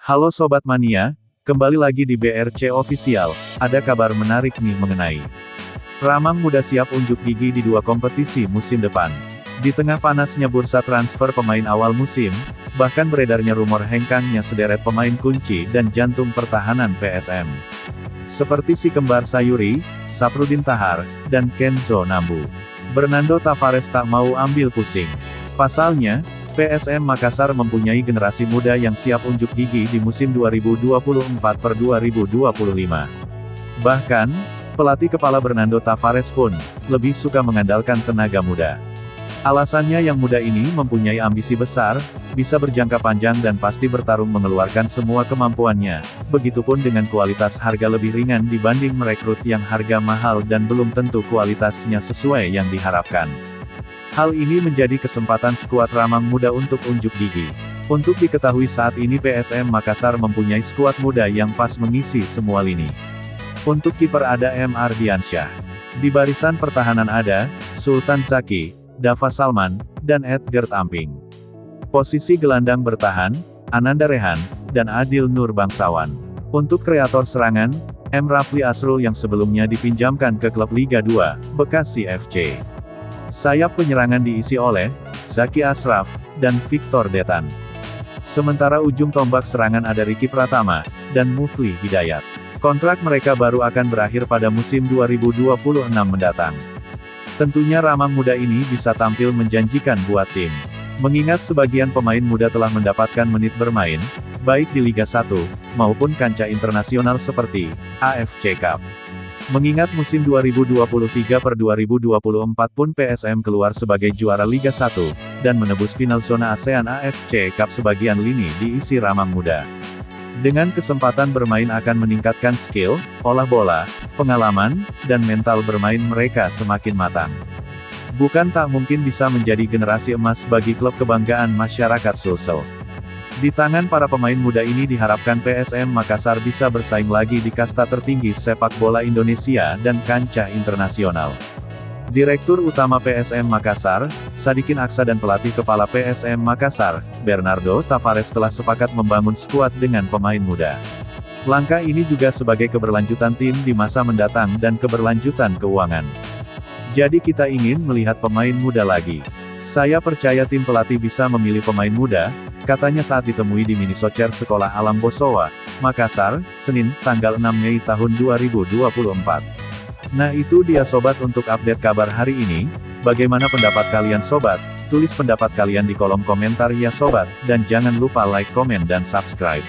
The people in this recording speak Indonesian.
Halo Sobat Mania, kembali lagi di BRC Official. Ada kabar menarik nih mengenai Ramang Muda siap unjuk gigi di 2 kompetisi musim depan. Di tengah panasnya bursa transfer pemain awal musim, bahkan beredarnya rumor hengkangnya sederet pemain kunci dan jantung pertahanan PSM. Seperti si kembar Sayuri, Safrudin Tahar, dan Kenzo Nambu. Bernardo Tavares tak mau ambil pusing. Pasalnya, PSM Makassar mempunyai generasi muda yang siap unjuk gigi di musim 2024-2025. Bahkan, pelatih kepala Bernardo Tavares pun lebih suka mengandalkan tenaga muda. Alasannya yang muda ini mempunyai ambisi besar, bisa berjangka panjang dan pasti bertarung mengeluarkan semua kemampuannya, begitupun dengan kualitas harga lebih ringan dibanding merekrut yang harga mahal dan belum tentu kualitasnya sesuai yang diharapkan. Hal ini menjadi kesempatan skuad Ramang Muda untuk unjuk gigi. Untuk diketahui saat ini PSM Makassar mempunyai skuad muda yang pas mengisi semua lini. Untuk kiper ada M. Ardiansyah. Di barisan pertahanan ada Sultan Zaki, Dava Salman, dan Edgar Amping. Posisi gelandang bertahan, Ananda Rehan, dan Adil Nur Bangsawan. Untuk kreator serangan, M. Rafli Asrul yang sebelumnya dipinjamkan ke klub Liga 2, Bekasi FC. Sayap penyerangan diisi oleh Zaki Asraf dan Victor Detan. Sementara ujung tombak serangan ada Ricky Pratama dan Mufli Hidayat. Kontrak mereka baru akan berakhir pada musim 2026 mendatang. Tentunya Ramang Muda ini bisa tampil menjanjikan buat tim. Mengingat sebagian pemain muda telah mendapatkan menit bermain, baik di Liga 1, maupun kancah internasional seperti AFC Cup. Mengingat musim 2023-2024 pun PSM keluar sebagai juara Liga 1, dan menebus final zona ASEAN AFC Cup sebagian lini diisi Ramang Muda. Dengan kesempatan bermain akan meningkatkan skill, olah bola, pengalaman, dan mental bermain mereka semakin matang. Bukan tak mungkin bisa menjadi generasi emas bagi klub kebanggaan masyarakat Sulsel. Di tangan para pemain muda ini diharapkan PSM Makassar bisa bersaing lagi di kasta tertinggi sepak bola Indonesia dan kancah internasional. Direktur Utama PSM Makassar, Sadikin Aksa dan pelatih kepala PSM Makassar, Bernardo Tavares telah sepakat membangun skuad dengan pemain muda. Langkah ini juga sebagai keberlanjutan tim di masa mendatang dan keberlanjutan keuangan. Jadi kita ingin melihat pemain muda lagi. Saya percaya tim pelatih bisa memilih pemain muda, katanya saat ditemui di Mini Soccer Sekolah Alam Bosowa, Makassar, Senin, tanggal 6 Mei tahun 2024. Nah itu dia sobat untuk update kabar hari ini. Bagaimana pendapat kalian sobat? Tulis pendapat kalian di kolom komentar ya sobat, dan jangan lupa like, komen dan subscribe.